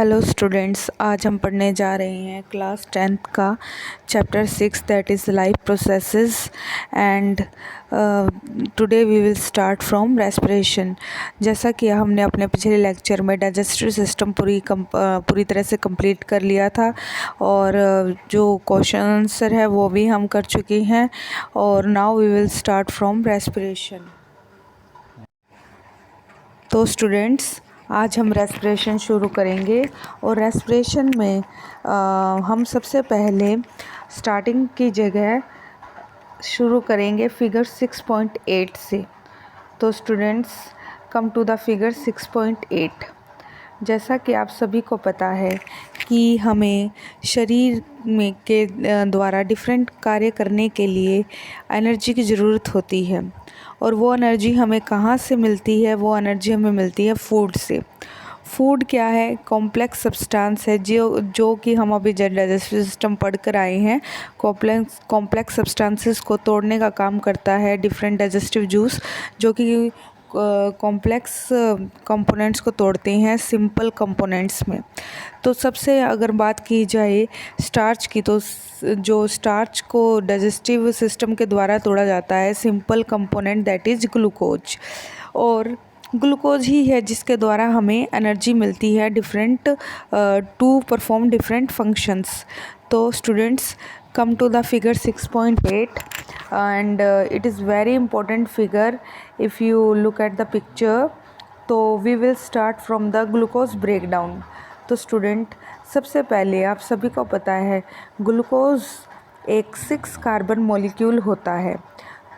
Hello students, आज हम पढ़ने जा रहे हैं क्लास 10th का chapter 6 that is life processes and today we will start from respiration. जैसा कि हमने अपने पिछले लेक्चर में डाइजेस्टिव सिस्टम पूरी तरह से कंप्लीट कर लिया था और जो क्वेश्चन आंसर है वो भी हम कर चुके हैं और now we will start from respiration. तो स्टूडेंट्स, आज हम रेस्पिरेशन शुरू करेंगे और रेस्पिरेशन में हम सबसे पहले स्टार्टिंग की जगह शुरू करेंगे फिगर 6.8 से। तो students, come to the figure 6.8। जैसा कि आप सभी को पता है कि हमें शरीर में के द्वारा डिफरेंट कार्य करने के लिए एनर्जी की ज़रूरत होती है और वो एनर्जी हमें कहाँ से मिलती है? वो एनर्जी हमें मिलती है फूड से। फूड क्या है? कॉम्प्लेक्स सब्सटेंस है जो कि हम अभी डाइजेस्टिव सिस्टम पढ़ कर आए हैं। कॉम्प्लेक्स सब्सटेंसेस को तोड़ने का काम करता है डिफरेंट डाइजेस्टिव जूस, जो कि कॉम्प्लेक्स कंपोनेंट्स को तोड़ते हैं सिंपल कंपोनेंट्स में। तो सबसे अगर बात की जाए स्टार्च की, तो जो स्टार्च को डाइजेस्टिव सिस्टम के द्वारा तोड़ा जाता है simple component that is glucose, और ग्लूकोज ही है जिसके द्वारा हमें एनर्जी मिलती है different to perform different functions. तो students, come to the figure 6.8 and it is very important figure if you look at the picture. तो we will start from the glucose breakdown. तो स्टूडेंट, सबसे पहले आप सभी को पता है ग्लूकोज एक 6 कार्बन मॉलिक्यूल होता है।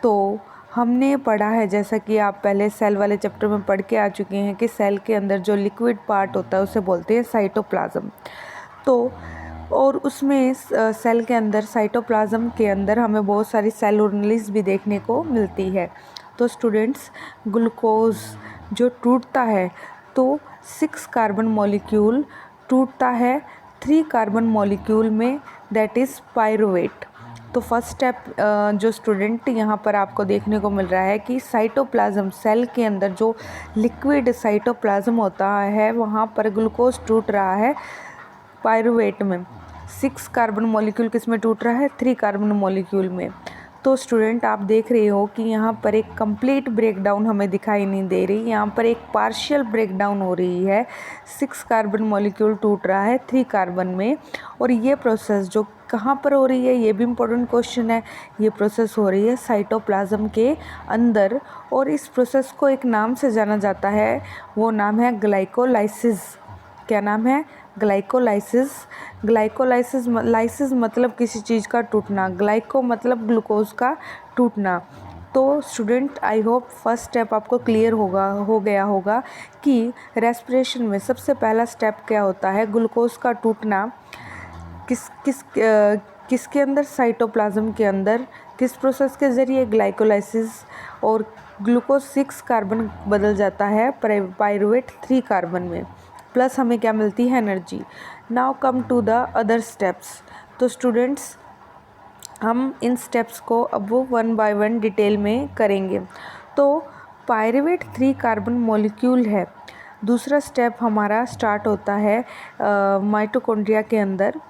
तो हमने पढ़ा है, जैसा कि आप पहले सेल वाले चैप्टर में पढ़ के आ चुके हैं, कि सेल के अंदर जो लिक्विड पार्ट होता है उसे बोलते हैं साइटोप्लाज्म। तो और उसमें सेल के अंदर साइटोप्लाज्म के अंदर हमें बहुत सारी सेल ऑर्गेनेल्स भी देखने को मिलती है। तो स्टूडेंट्स, ग्लूकोज जो टूटता है तो 6 कार्बन मॉलिक्यूल टूटता है 3 कार्बन मॉलिक्यूल में, दैट इज़ पायरुवेट। तो फर्स्ट स्टेप जो स्टूडेंट यहाँ पर आपको देखने को मिल रहा है कि साइटोप्लाज्म, सेल के अंदर जो लिक्विड साइटोप्लाज्म होता है वहाँ पर ग्लूकोज टूट रहा है पायरुवेट में। 6 कार्बन मॉलिक्यूल किस में टूट रहा है? 3 कार्बन मॉलिक्यूल में। तो स्टूडेंट, आप देख रहे हो कि यहाँ पर एक कंप्लीट ब्रेकडाउन हमें दिखाई नहीं दे रही, यहाँ पर एक पार्शियल ब्रेकडाउन हो रही है। 6 कार्बन मॉलिक्यूल टूट रहा है 3 कार्बन में, और ये प्रोसेस जो कहाँ पर हो रही है, ये भी इम्पोर्टेंट क्वेश्चन है। ये प्रोसेस हो रही है साइटोप्लाज्म के अंदर, और इस प्रोसेस को एक नाम से जाना जाता है, वो नाम है ग्लाइकोलाइसिस। क्या नाम है? ग्लाइकोलाइसिस। लाइसिस मतलब किसी चीज़ का टूटना, ग्लाइको मतलब ग्लूकोज का टूटना। तो student, I hope first step आपको क्लियर हो गया होगा कि रेस्पिरेशन में सबसे पहला स्टेप क्या होता है। ग्लूकोज का टूटना किसके अंदर? साइटोप्लाज्म के अंदर। किस प्रोसेस के ज़रिए? ग्लाइकोलाइसिस। और ग्लूकोज 6 कार्बन बदल जाता है पायरुवेट 3 कार्बन में, प्लस हमें क्या मिलती है? Energy. Now come to the other steps. तो स्टूडेंट्स, हम इन स्टेप्स को अब वो 1 बाय 1 डिटेल में करेंगे। तो पायरुवेट 3 कार्बन मॉलिक्यूल है। दूसरा स्टेप हमारा स्टार्ट होता है माइटोकॉन्ड्रिया के अंदर।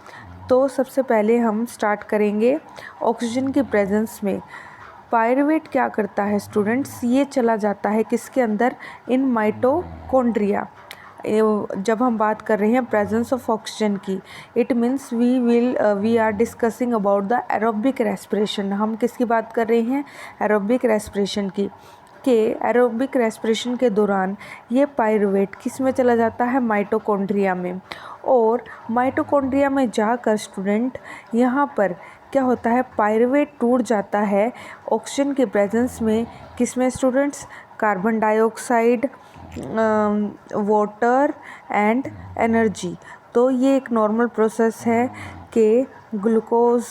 तो सबसे पहले हम स्टार्ट करेंगे ऑक्सीजन की प्रेजेंस में। पायरुवेट क्या करता है स्टूडेंट्स? ये चला जाता है किसके अंदर? In mitochondria. जब हम बात कर रहे हैं प्रेजेंस ऑफ ऑक्सीजन की, it means we are discussing about the aerobic respiration. हम किसकी बात कर रहे हैं? एरोबिक रेस्पिरेशन की। एरोबिक रेस्पिरेशन के दौरान ये पायरुवेट किस में चला जाता है? माइटोकॉन्ड्रिया में। और माइटोकॉन्ड्रिया में जाकर स्टूडेंट, यहाँ पर क्या होता है? पायरुवेट टूट जाता है ऑक्सीजन के प्रेजेंस में। किस में students? Carbon dioxide, water and energy. तो ये एक नॉर्मल प्रोसेस है कि ग्लूकोज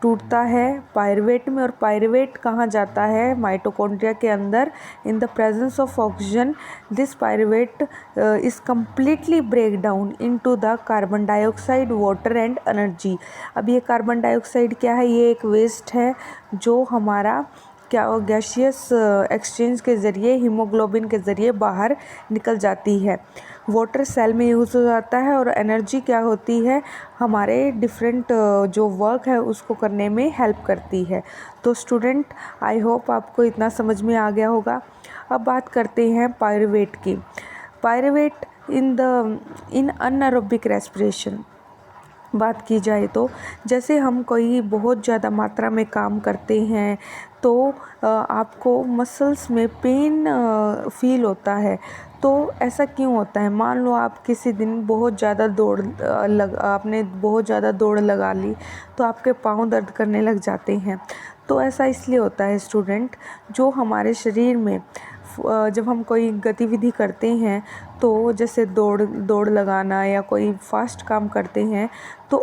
टूटता है पायरुवेट में, और पायरुवेट कहाँ जाता है? माइटोकॉन्ड्रिया के अंदर। In the presence of oxygen this pyruvate is completely break down into the carbon dioxide, water and energy. अब ये कार्बन डाइऑक्साइड क्या है? ये एक वेस्ट है जो हमारा क्या गैसियस एक्सचेंज के ज़रिए, हीमोग्लोबिन के ज़रिए बाहर निकल जाती है। वाटर सेल में यूज़ हो जाता है और एनर्जी क्या होती है, हमारे डिफरेंट जो वर्क है उसको करने में हेल्प करती है। तो स्टूडेंट, आई होप आपको इतना समझ में आ गया होगा। अब बात करते हैं पायरुवेट की। पायरुवेट इन अनएरोबिक रेस्पिरेशन बात की जाए तो जैसे हम कोई बहुत ज़्यादा मात्रा में काम करते हैं तो आपको मसल्स में पेन फील होता है। तो ऐसा क्यों होता है? मान लो आप किसी दिन बहुत ज़्यादा आपने बहुत ज़्यादा दौड़ लगा ली तो आपके पाँव दर्द करने लग जाते हैं। तो ऐसा इसलिए होता है स्टूडेंट, जो हमारे शरीर में जब हम कोई गतिविधि करते हैं तो जैसे दौड़ लगाना या कोई फास्ट काम करते हैं तो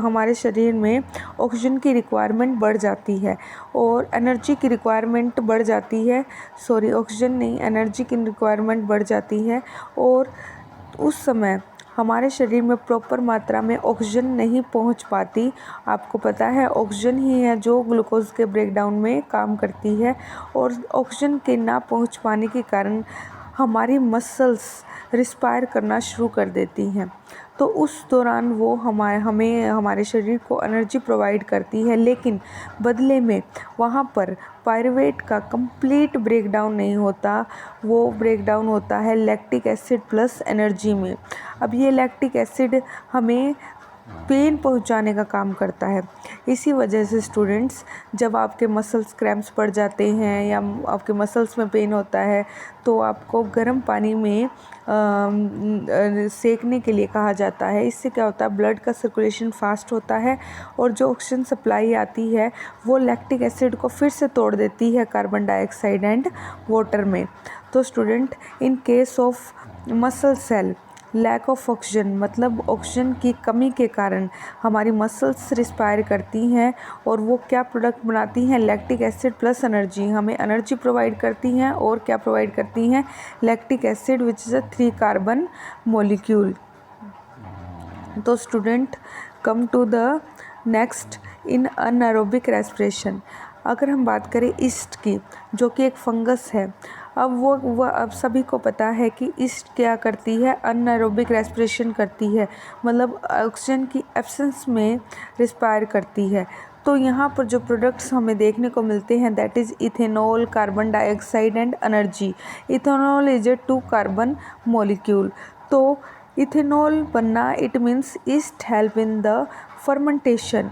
हमारे शरीर में ऑक्सीजन की रिक्वायरमेंट बढ़ जाती है और एनर्जी की रिक्वायरमेंट बढ़ जाती है। सॉरी, ऑक्सीजन नहीं, एनर्जी की रिक्वायरमेंट बढ़ जाती है और उस समय हमारे शरीर में प्रॉपर मात्रा में ऑक्सीजन नहीं पहुंच पाती। आपको पता है ऑक्सीजन ही है जो ग्लूकोज के ब्रेकडाउन में काम करती है और ऑक्सीजन के ना पहुंच पाने के कारण हमारी मसल्स रिस्पायर करना शुरू कर देती हैं। तो उस दौरान वो हमारे शरीर को एनर्जी प्रोवाइड करती है, लेकिन बदले में वहाँ पर पायरुवेट का कंप्लीट ब्रेकडाउन नहीं होता। वो ब्रेकडाउन होता है लैक्टिक एसिड प्लस एनर्जी में। अब ये लैक्टिक एसिड हमें पेन पहुंचाने का काम करता है। इसी वजह से स्टूडेंट्स, जब आपके मसल्स क्रैम्प्स पड़ जाते हैं या आपके मसल्स में पेन होता है तो आपको गर्म पानी में सेकने के लिए कहा जाता है। इससे क्या होता है, ब्लड का सर्कुलेशन फास्ट होता है और जो ऑक्सीजन सप्लाई आती है वो लैक्टिक एसिड को फिर से तोड़ देती है कार्बन डाइऑक्साइड एंड वाटर में। तो student, in case of muscle cell lack of oxygen, मतलब ऑक्सीजन की कमी के कारण हमारी मसल्स रिस्पायर करती हैं और वो क्या प्रोडक्ट बनाती हैं, लैक्टिक एसिड प्लस एनर्जी। हमें एनर्जी प्रोवाइड करती हैं और क्या प्रोवाइड करती हैं, lactic acid which is a 3 carbon molecule. तो student, come to the next in anaerobic respiration. अगर हम बात करें ईस्ट की, जो कि एक फंगस है, अब सभी को पता है कि ईस्ट क्या करती है, अनएरोबिक रेस्पिरेशन करती है, मतलब ऑक्सीजन की एब्सेंस में रिस्पायर करती है। तो यहाँ पर जो प्रोडक्ट्स हमें देखने को मिलते हैं that is ethanol, carbon dioxide and energy. Ethanol is a 2 carbon molecule. तो इथेनॉल बनना, it means yeast help in the fermentation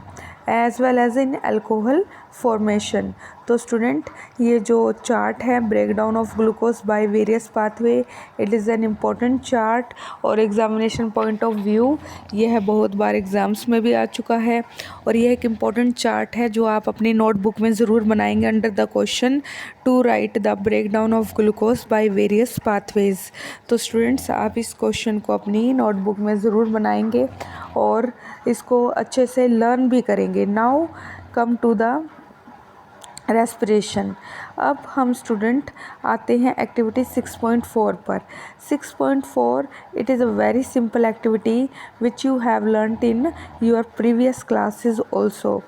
as well as in alcohol formation. तो स्टूडेंट, ये जो चार्ट है breakdown of glucose by various pathway, it is an important chart और examination point of view यह बहुत बार exams में भी आ चुका है और यह एक इम्पॉर्टेंट चार्ट है जो आप अपनी नोटबुक में ज़रूर बनाएंगे under the question to write the breakdown of glucose by various pathways. तो स्टूडेंट्स, आप इस क्वेश्चन को अपनी नोटबुक में ज़रूर बनाएंगे और इसको अच्छे से लर्न भी करेंगे। Now come to the respiration. अब हम स्टूडेंट आते हैं एक्टिविटी 6.4 पर। 6.4, it is a very simple activity which you have learned in your previous classes also.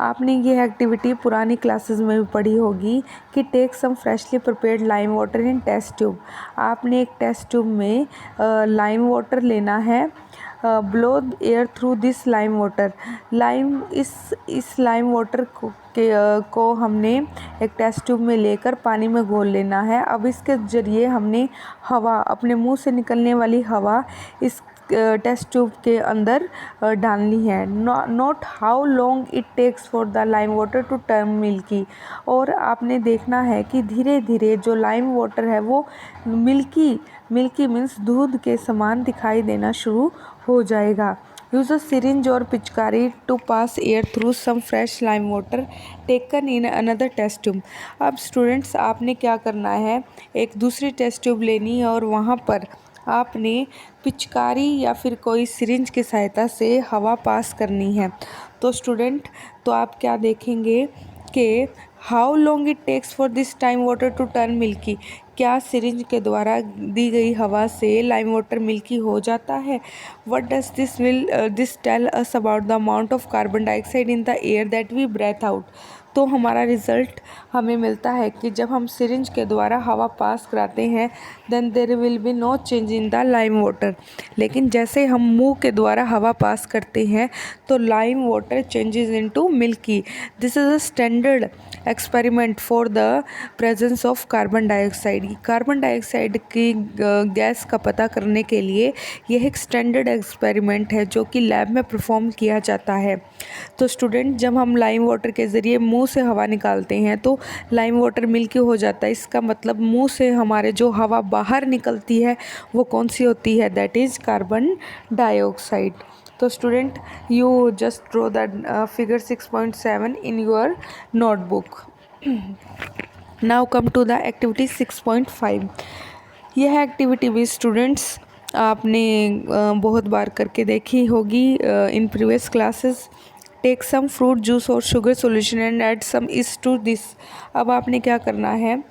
आपने ये एक्टिविटी पुरानी क्लासेस में भी पढ़ी होगी कि take some freshly prepared lime water in test tube. आपने एक टेस्ट ट्यूब में लाइम वाटर लेना है, blow air through this lime water. इस लाइम वाटर को हमने एक टेस्ट ट्यूब में लेकर पानी में घोल लेना है। अब इसके ज़रिए हमने हवा, अपने मुंह से निकलने वाली हवा इस टेस्ट ट्यूब के अंदर डालनी है। Note how long it takes for the lime water to turn milky. और आपने देखना है कि धीरे धीरे जो लाइम वाटर है वो मिल्की मीन्स दूध के समान दिखाई देना शुरू हो जाएगा। यूज़ अ सिरिंज और पिचकारी to pass air through some fresh lime water taken in another test tube. अब स्टूडेंट्स, आपने क्या करना है, एक दूसरी टेस्ट ट्यूब लेनी है और वहाँ पर आपने पिचकारी या फिर कोई सिरिंज की सहायता से हवा पास करनी है। तो स्टूडेंट, तो आप क्या देखेंगे कि how long it takes for this time water to turn milky. क्या सिरिंज के द्वारा दी गई हवा से लाइम वाटर मिल्की हो जाता है? What does this tell us about the amount of carbon dioxide in the air that we breathe out. तो हमारा रिज़ल्ट हमें मिलता है कि जब हम सिरिंज के द्वारा हवा पास कराते हैं then there will be no change in the lime water. लेकिन जैसे हम मुंह के द्वारा हवा पास करते हैं तो lime water changes into milky. This is a standard experiment for the presence of carbon dioxide. Carbon dioxide की गैस का पता करने के लिए यह एक स्टैंडर्ड एक्सपेरिमेंट है जो कि लैब में परफॉर्म किया जाता है। तो स्टूडेंट, जब हम लाइम वाटर के ज़रिए मुंह से हवा निकालते हैं तो लाइम वाटर मिल्की हो जाता है। इसका मतलब मुंह से हमारे जो हवा बाहर निकलती है वो कौन सी होती है? That is carbon dioxide. तो student, you just draw the figure 6.7 in your notebook. Now come to the activity 6.5। यह एक्टिविटी भी स्टूडेंट्स आपने बहुत बार करके देखी होगी in previous classes. Take some fruit juice और sugar solution and add some yeast to this. अब आपने क्या करना है,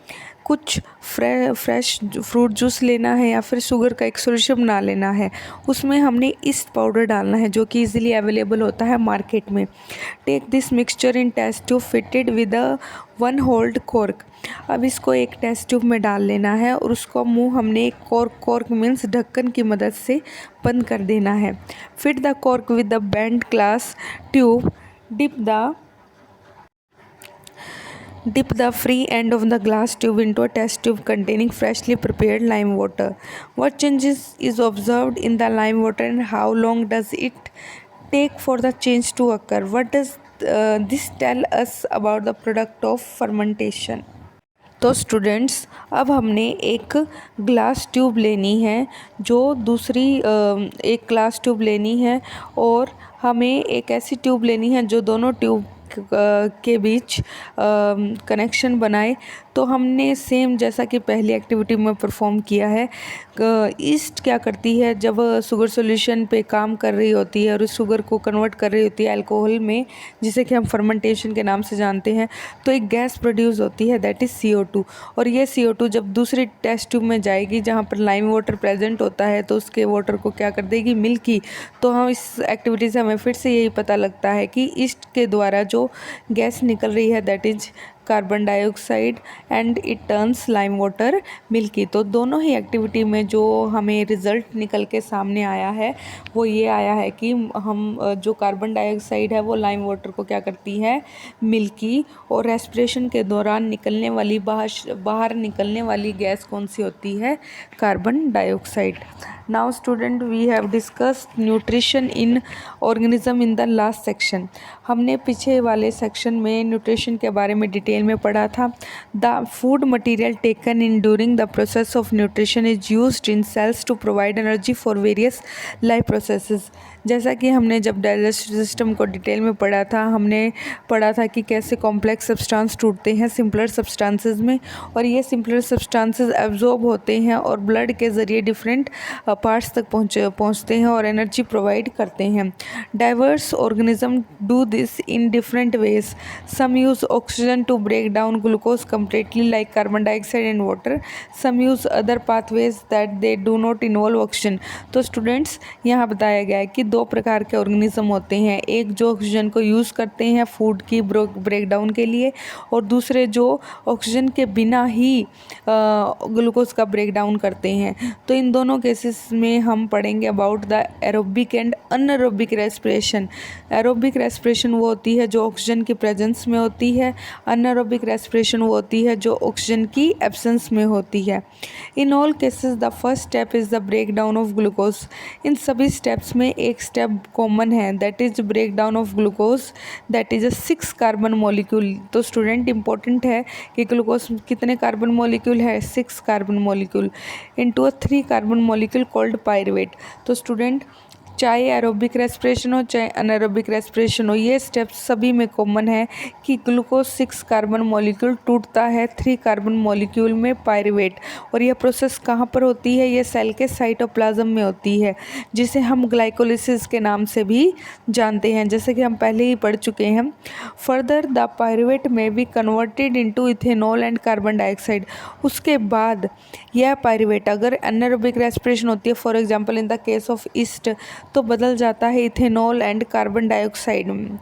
कुछ फ्रेश फ्रूट जूस लेना है या फिर शुगर का एक सॉल्यूशन बना लेना है। उसमें हमने ईस्ट पाउडर डालना है जो कि इजीली अवेलेबल होता है मार्केट में। Take this mixture in test tube fitted with a 1 hold cork. अब इसको एक टेस्ट ट्यूब में डाल लेना है और उसको मुंह हमने एक कॉर्क मीन्स ढक्कन की मदद से बंद कर देना है। Fit the cork with the bend glass tube. Dip the free end of the glass tube into a test tube containing freshly prepared lime water. What changes is observed in the lime water and how long does it take for the change to occur? What does this tell us about the product of fermentation? तो students, अब हमने एक glass tube लेनी है, जो दूसरी एक glass tube लेनी है और हमें एक ऐसी ट्यूब लेनी है जो दोनों ट्यूब के बीच कनेक्शन बनाए। तो हमने सेम जैसा कि पहली एक्टिविटी में परफॉर्म किया है। ईस्ट क्या करती है, जब शुगर सॉल्यूशन पे काम कर रही होती है और उस शुगर को कन्वर्ट कर रही होती है अल्कोहल में, जिसे कि हम फर्मेंटेशन के नाम से जानते हैं, तो एक गैस प्रोड्यूस होती है दैट इज़ CO2। और ये CO2 जब दूसरी टेस्ट ट्यूब में जाएगी जहाँ पर लाइम वाटर प्रेजेंट होता है तो उसके वाटर को क्या कर देगी? मिल्की। तो हम इस एक्टिविटी से हमें फिर से यही पता लगता है कि ईस्ट के द्वारा जो गैस निकल रही है that is carbon dioxide and it turns lime water milky. तो दोनों ही एक्टिविटी में जो हमें रिज़ल्ट निकल के सामने आया है वो ये आया है कि हम जो कार्बन डाइऑक्साइड है वो लाइम वाटर को क्या करती है? मिल्की। और रेस्पिरेशन के दौरान निकलने वाली बाहर निकलने वाली गैस कौन सी होती है? Carbon dioxide. Now student, we have discussed nutrition in organism in the last section. हमने पीछे वाले सेक्शन में न्यूट्रिशन के बारे में डिटेल में पढ़ा था। The food material taken in during the process of nutrition is used in cells to provide energy for various life processes. जैसा कि हमने जब डाइजेस्टिव सिस्टम को डिटेल में पढ़ा था, हमने पढ़ा था कि कैसे कॉम्प्लेक्स सब्सटेंस टूटते हैं सिंपलर सब्सटेंसेस में, और ये सिंपलर सब्सटेंसेस एब्जॉर्ब होते हैं और ब्लड के ज़रिए डिफरेंट पार्ट्स तक पहुंचते हैं और एनर्जी प्रोवाइड करते हैं। Diverse organism do this in different ways. Some use oxygen to break down glucose completely like carbon dioxide and water. Some use other pathways that they do not involve oxygen. तो students, यहाँ बताया गया है कि दो प्रकार के organism होते हैं, एक जो ऑक्सीजन को यूज़ करते हैं फूड की ब्रेकडाउन के लिए, और दूसरे जो ऑक्सीजन के बिना ही ग्लूकोज का ब्रेकडाउन करते हैं। तो इन दोनों केसेस में हम पढ़ेंगे about the aerobic and anaerobic respiration. Aerobic respiration वो होती है जो ऑक्सीजन की प्रेजेंस में होती है, अनएरोबिक रेस्पिरेशन वो होती है जो ऑक्सीजन की एब्सेंस में होती है। In all cases the first step is the break down of glucose. इन सभी स्टेप्स में एक स्टेप कॉमन है that is break down of glucose, that is a 6 carbon molecule. तो स्टूडेंट, इंपॉर्टेंट है कि ग्लूकोज कितने कार्बन मॉलिक्यूल है? 6 carbon molecule into a 3 carbon molecule called pyruvate. तो स्टूडेंट, चाहे एरोबिक रेस्पिरेशन हो चाहे अनएरोबिक रेस्पिरेशन हो, ये स्टेप्स सभी में कॉमन है कि ग्लूकोज 6 कार्बन मॉलिक्यूल टूटता है 3 कार्बन मॉलिक्यूल में पायरुवेट। और यह प्रोसेस कहाँ पर होती है? ये सेल के साइटोप्लाज्म में होती है, जिसे हम ग्लाइकोलिसिस के नाम से भी जानते हैं, जैसे कि हम पहले ही पढ़ चुके हैं। Further the pyruvate may be converted into ethanol and carbon dioxide. उसके बाद यह पायरुवेट अगर एनारोबिक रेस्पिरेशन होती है, for example in the case of yeast, तो बदल जाता है इथेनॉल एंड कार्बन डाइऑक्साइड में।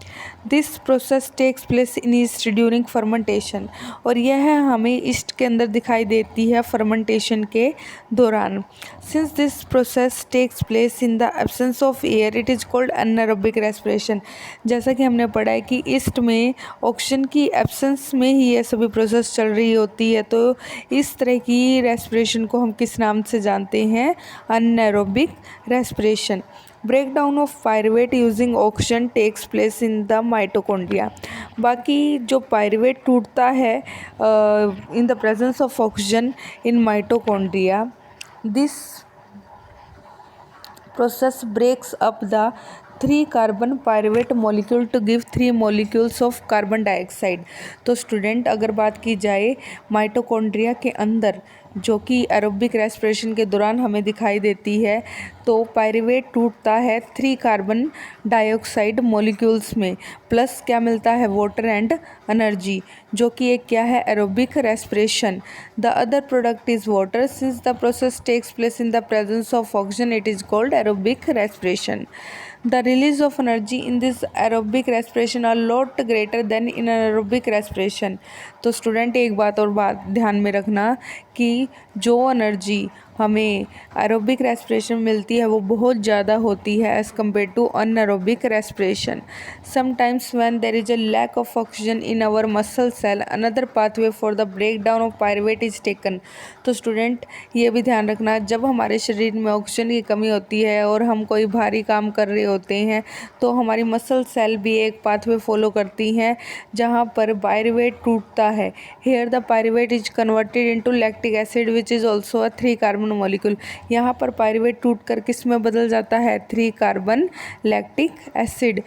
This process takes place in yeast during fermentation, और यह हमें ईस्ट के अंदर दिखाई देती है फर्मेंटेशन के दौरान। Since this process takes place in the absence of air it is called anaerobic respiration. जैसा कि हमने पढ़ा है कि ईस्ट में ऑक्सीजन की एब्सेंस में ही ये सभी प्रोसेस चल रही होती है, तो इस तरह की रेस्पिरेशन को हम किस नाम से जानते हैं? Anaerobic respiration. Breakdown of pyruvate using oxygen takes place in the mitochondria. बाकी जो पायरुवेट टूटता है in the presence of oxygen in mitochondria, this process breaks up the 3 carbon pyruvate molecule to give 3 molecules of carbon dioxide। तो student अगर बात की जाए mitochondria के अंदर जो कि एरोबिक रेस्पिरेशन के दौरान हमें दिखाई देती है, तो पायरुवेट टूटता है 3 कार्बन डाइऑक्साइड मॉलिक्यूल्स में, प्लस क्या मिलता है? वाटर एंड एनर्जी, जो कि एक क्या है? Aerobic respiration. The other product is water. Since the process takes place in the presence of oxygen it is called aerobic respiration। The release of energy in this aerobic respiration are lot greater than in anaerobic respiration। तो student एक बात और ध्यान में रखना कि जो energy हमें एरोबिक रेस्पिरेशन मिलती है वो बहुत ज़्यादा होती है as compare to anaerobic respiration. Sometimes when there is a lack of oxygen in our muscle cell another pathway for the break down of pyruvate is taken. तो स्टूडेंट ये भी ध्यान रखना, जब हमारे शरीर में ऑक्सीजन की कमी होती है और हम कोई भारी काम कर रहे होते हैं, तो हमारी मसल सेल भी एक पाथवे फॉलो करती हैं जहाँ पर पायरुवेट टूटता है। Here the pyruvate is converted into lactic acid which is also a 3 carbon molecule. यहाँ पर पायरुवेट टूट कर किस में बदल जाता है? 3 कार्बन लैक्टिक एसिड।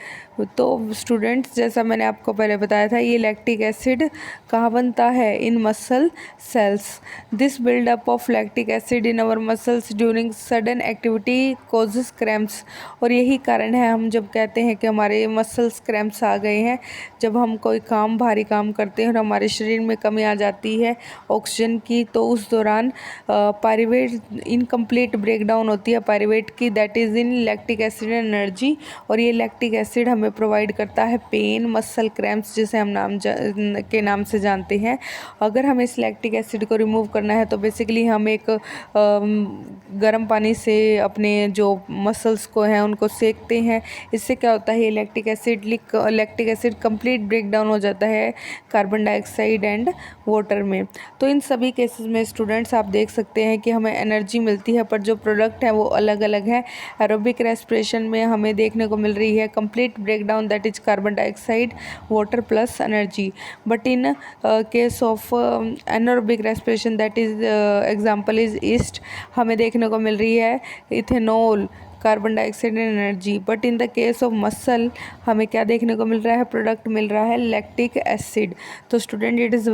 तो स्टूडेंट्स जैसा मैंने आपको पहले बताया था, ये लैक्टिक एसिड कहाँ बनता है? In muscle cells. This buildup of lactic acid in our muscles during sudden activity causes cramps. और यही कारण है हम जब कहते हैं कि हमारे मसल्स क्रैम्प्स आ गए हैं, जब हम कोई काम भारी काम करते हैं और हमारे शरीर में कमी आ जाती है ऑक्सीजन की, तो उस दौरान पायरुवेट इनकम्प्लीट ब्रेकडाउन होती है पायरुवेट की, that is in lactic acid energy. और ये लैक्टिक एसिड हमें प्रोवाइड करता है पेन, मसल क्रैम्प्स जिसे हम के नाम से जानते हैं। अगर हमें इस लैक्टिक एसिड को रिमूव करना है तो बेसिकली हम एक गर्म पानी से अपने जो मसल्स को हैं उनको सेकते हैं। इससे क्या होता है? ये lactic acid complete break down हो जाता है कार्बन डाइऑक्साइड एंड वाटर में। तो इन सभी केसेस में स्टूडेंट्स आप देख सकते हैं कि हमें एनर्जी मिलती है, पर जो प्रोडक्ट है वो अलग अलग है। एरोबिक रेस्पिरेशन में हमें देखने को मिल रही है complete breakdown, that is carbon dioxide, water plus energy. But in case of anaerobic respiration that is example is east, हमें देखने को मिल रही है ethanol, carbon dioxide and energy. But in the case of muscle हमें क्या देखने को मिल रहा है? प्रोडक्ट मिल रहा है लैक्टिक एसिड। तो student it is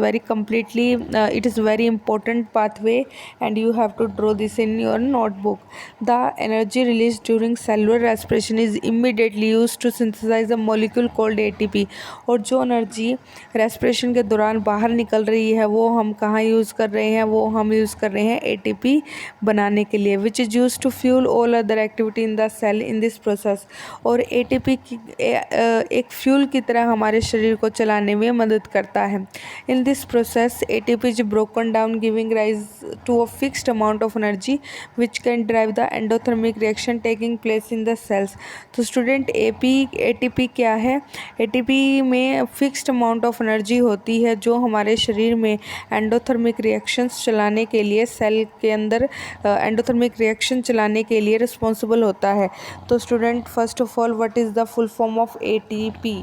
very important pathway and you have to draw this in your notebook. The energy release during cellular respiration is immediately use to synthesize a molecule called ATP. और जो energy respiration के दौरान बाहर निकल रही है वो हम कहाँ यूज़ कर रहे हैं? वो हम यूज़ कर रहे हैं एटीपी बनाने के लिए, which is use to fuel all other activity in the cell in this process. और एटीपी एक फ्यूल की तरह हमारे शरीर को चलाने में मदद करता है। In this process ATP is broken down giving rise to a fixed amount of energy which can drive the endothermic reaction taking place in the cells. तो स्टूडेंट एटीपी क्या है? एटीपी में फिक्स्ड अमाउंट ऑफ एनर्जी होती है जो हमारे शरीर में एंडोथर्मिक रिएक्शंस चलाने के लिए, सेल के अंदर एंडोथर्मिक रिएक्शन चलाने के लिए रिस्पॉन्सिबल होता है। तो student first of all what is the full form of ATP?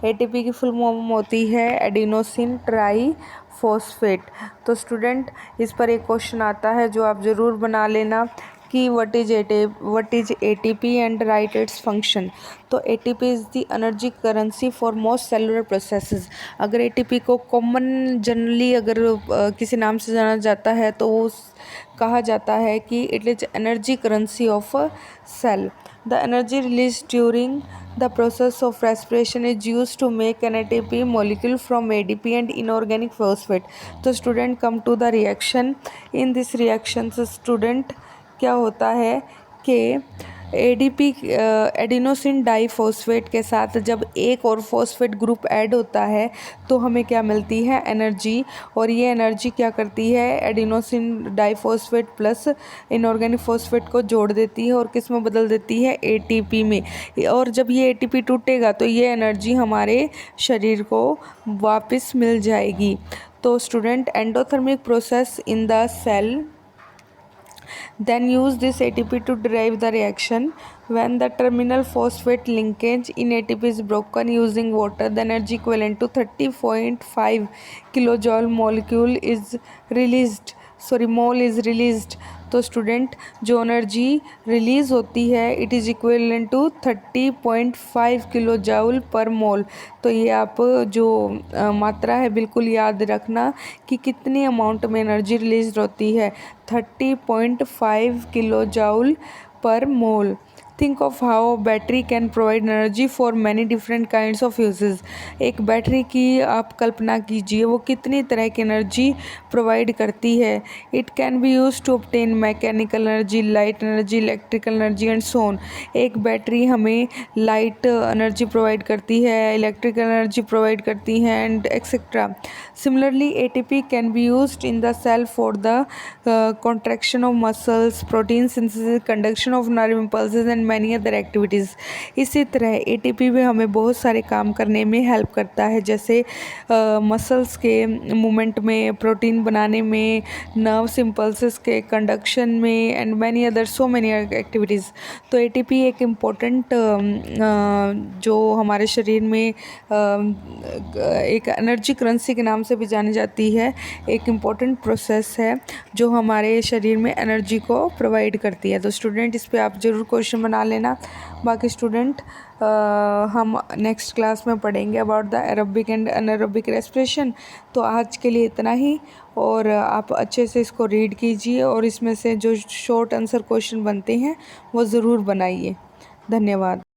ATP की फुल फॉर्म होती है एडिनोसिन ट्राईफॉस्फेट। तो स्टूडेंट इस पर एक क्वेश्चन आता है जो आप ज़रूर बना लेना कि what is ATP and write its function. तो ATP is the energy currency for most cellular processes. अगर एटीपी को कॉमन जनरली अगर किसी नाम से जाना जाता है तो वो कहा जाता है कि it is energy currency of a cell. The energy release during the process of respiration is used to make an ATP molecule from ADP and inorganic phosphate। तो student come to the reaction. In this reaction से student क्या होता है कि ADP adenosine diphosphate के साथ जब एक और फॉस्फेट ग्रुप ऐड होता है तो हमें क्या मिलती है, एनर्जी। और ये एनर्जी क्या करती है, adenosine diphosphate plus inorganic phosphate को जोड़ देती है और किस में बदल देती है, एटीपी में। और जब ये एटीपी टूटेगा तो ये एनर्जी हमारे शरीर को वापस मिल जाएगी। तो student, endothermic process in the cell then use this ATP to derive the reaction. When the terminal phosphate linkage in ATP is broken using water, the energy equivalent to 30.5 kilojoule mole is released. तो student, जो energy release होती है it is equivalent to 30.5 kilo joule per mole. तो ये आप जो मात्रा है बिल्कुल याद रखना कि कितनी अमाउंट में एनर्जी रिलीज होती है, 30.5 kilo joule per mole. Think of how battery can provide energy for many different kinds of uses. एक बैटरी की आप कल्पना कीजिए वो कितनी तरह की एनर्जी प्रोवाइड करती है। It can be use to obtain mechanical energy, light energy, electrical energy and so on. एक बैटरी हमें लाइट एनर्जी प्रोवाइड करती है, इलेक्ट्रिकल एनर्जी प्रोवाइड करती है and etcetera. Similarly ATP can be used in the cell for the contraction of muscles, protein synthesis, conduction of nerve impulses and many other activities. इसी तरह ATP भी हमें बहुत सारे काम करने में हेल्प करता है, जैसे मसल्स के मूवमेंट में, प्रोटीन बनाने में, नर्व्स इम्पल्सेस के कंडक्शन में and many other so many activities. तो एटीपी एक इम्पोर्टेंट जो हमारे शरीर में एक एनर्जी करेंसी के नाम से भी जानी जाती है, एक इम्पोर्टेंट प्रोसेस है जो हमारे शरीर में एनर्जी को प्रोवाइड करती है। तो स्टूडेंट, इस पे आप ज़रूर क्वेश्चन बना लेना। बाकी स्टूडेंट, हम नेक्स्ट क्लास में पढ़ेंगे about the aerobic and anaerobic respiration. तो आज के लिए इतना ही, और आप अच्छे से इसको रीड कीजिए और इसमें से जो शॉर्ट आंसर क्वेश्चन बनते हैं वो ज़रूर बनाइए। धन्यवाद।